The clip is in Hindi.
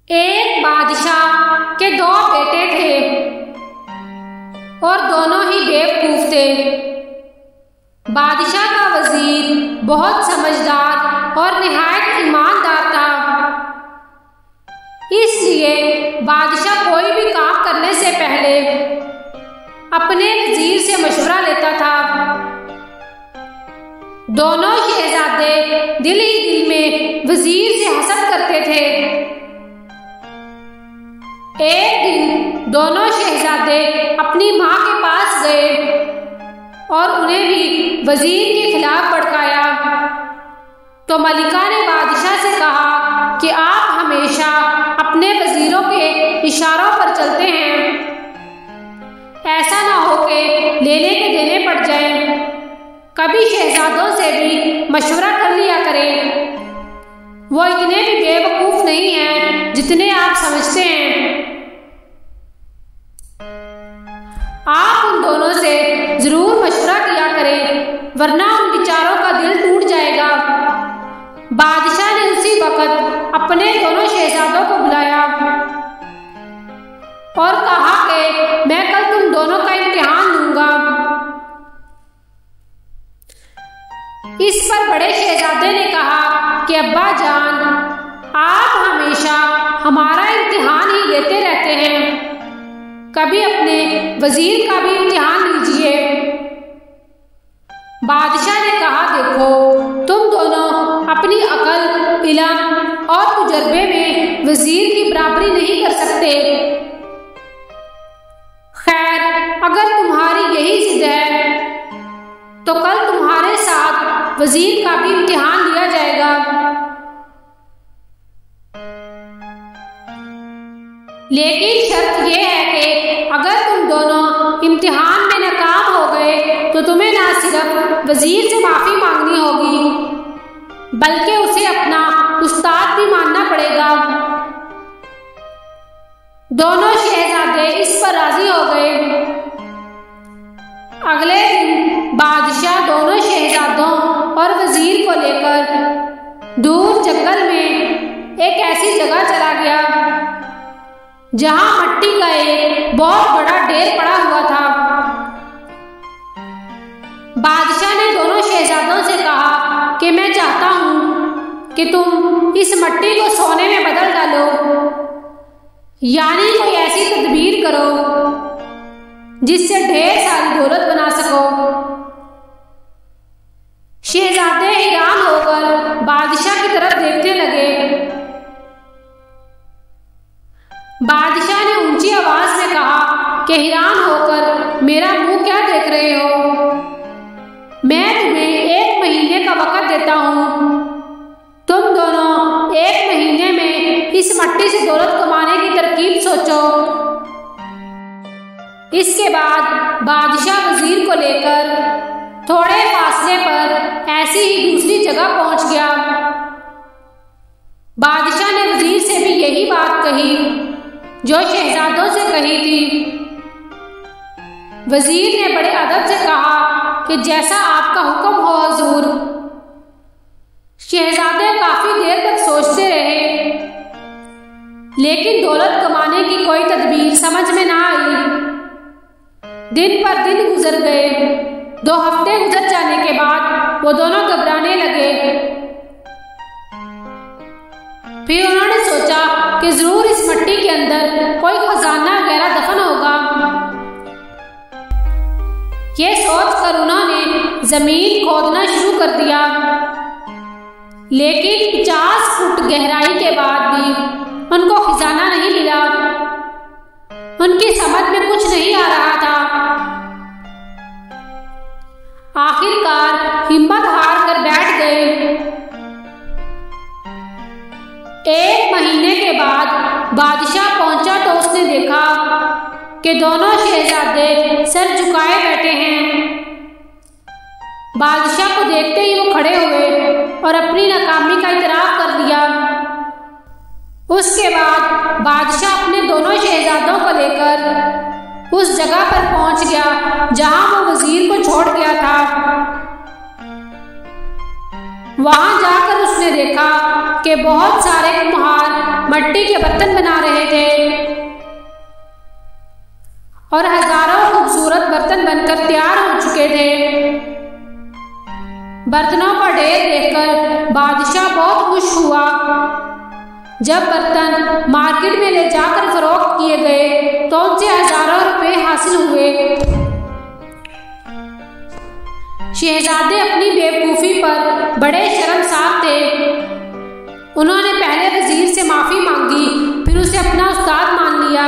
एक बादशाह के दो बेटे थे और दोनों ही बेवकूफ थे। बादशाह का वजीर बहुत समझदार और निहायत ईमानदार था, इसलिए बादशाह कोई भी काम करने से पहले अपने वजीर से मशवरा लेता था। दोनों शहजादे दिल ही दिल में वजीर से हसद करते थे। एक दिन दोनों शहजादे अपनी माँ के पास गए और उन्हें भी वजीर के खिलाफ भड़काया। तो मलिका ने बादशाह से कहा कि आप हमेशा अपने वजीरों के इशारों पर चलते हैं, ऐसा ना हो कि लेने के देने पड़ जाएं। कभी शहजादों से भी मशवरा कर लिया करें, वो इतने भी बेवकूफ नहीं हैं जितने आप समझते हैं। आप उन दोनों से जरूर मशवरा किया करें, वरना उन बेचारों का दिल टूट जाएगा। बादशाह ने उसी वक्त अपने दोनों शहजादों को बुलाया और कहा कि मैं कल तुम दोनों का इम्तिहान लूंगा। इस पर बड़े शहजादे ने कहा कि अब्बा जान, आप हमेशा हमारा इम्तिहान ही लेते रहते हैं, कभी अपने वजीर का भी इम्तिहान लीजिए। बादशाह ने कहा, देखो तुम दोनों अपनी अकल, इल्म और तजुर्बे में वजीर की बराबरी नहीं कर सकते। खैर, अगर तुम्हारी यही जिद है तो कल तुम्हारे साथ वजीर का भी इम्तिहान लिया जाएगा। लेकिन शर्त यह है कि अगर तुम दोनों इम्तिहान में नाकाम हो गए तो तुम्हें ना सिर्फ वजीर से माफी मांगनी होगी, बल्कि उसे अपना उस्ताद भी मानना पड़ेगा। दोनों शहजादे इस पर राजी हो गए। अगले दिन बादशाह दोनों शहजादों और वजीर को लेकर दूर जंगल में एक ऐसी जगह चला गया जहां मिट्टी का एक बहुत बड़ा ढेर पड़ा हुआ था। बादशाह ने दोनों शहजादों से कहा कि मैं चाहता हूं कि तुम इस मिट्टी को सोने में बदल डालो, यानी कोई ऐसी तदबीर करो जिससे ढेर सारी दौलत बना सको। शहजादे हैरान होकर बादशाह की तरफ देखने लगे। बादशाह ने ऊंची आवाज में कहा कि हैरान होकर मेरा मुंह क्या देख रहे हो? मैं तुम्हें 1 महीने का वक्त देता हूं। तुम दोनों 1 महीने में इस मिट्टी से दौलत कमाने की तरकीब सोचो। इसके बाद बादशाह वजीर को लेकर थोड़े फासले पर ऐसी ही दूसरी जगह पहुंच गया। बादशाह ने वजीर से भी यही बात कही जो शहजादों से कही थी। वजीर ने बड़े अदब से कहा कि जैसा आपका हुक्म हो हुजूर। शहजादे काफी देर तक सोचते रहे, लेकिन दौलत कमाने की कोई तदबीर समझ में ना आई। दिन पर दिन गुजर गए। 2 हफ्ते गुजर जाने के बाद वो दोनों घबराने लगे। फिर उन्होंने सोचा कि जरूर इस मिट्टी के अंदर कोई खजाना वगैरह दफन होगा। ये सोचकर उन्होंने जमीन खोदना शुरू कर दिया, लेकिन 50 फुट गहराई के बाद भी उनको खजाना नहीं मिला। उनकी समझ में कुछ नहीं आ रहा था। आखिरकार हिम्मत हार कर बैठ गए। 1 महीने के बाद बादशाह पहुंचा तो उसने देखा कि दोनों शहजादे सर झुकाए बैठे हैं। बादशाह को देखते ही वो खड़े हुए और अपनी नाकामी का इतराफ कर दिया। उसके बाद बादशाह अपने दोनों शहजादों को लेकर उस जगह पर पहुंच गया जहां वो वजीर को छोड़ गया था। वहां जाकर उसने देखा कि बहुत सारे कुम्हार मिट्टी के बर्तन बना रहे थे और हजारों खूबसूरत बर्तन बनकर तैयार हो चुके थे। बर्तनों का ढेर देखकर बादशाह बहुत खुश हुआ। जब बर्तन मार्केट में ले जाकर फरोख्त किए गए तो उनसे हजारों रुपए हासिल हुए। शहजादे अपनी बेवकूफ़ी पर बड़े शर्मसार थे। उन्होंने पहले वजीर से माफ़ी मांगी, फिर उसे अपना उस्ताद मान लिया।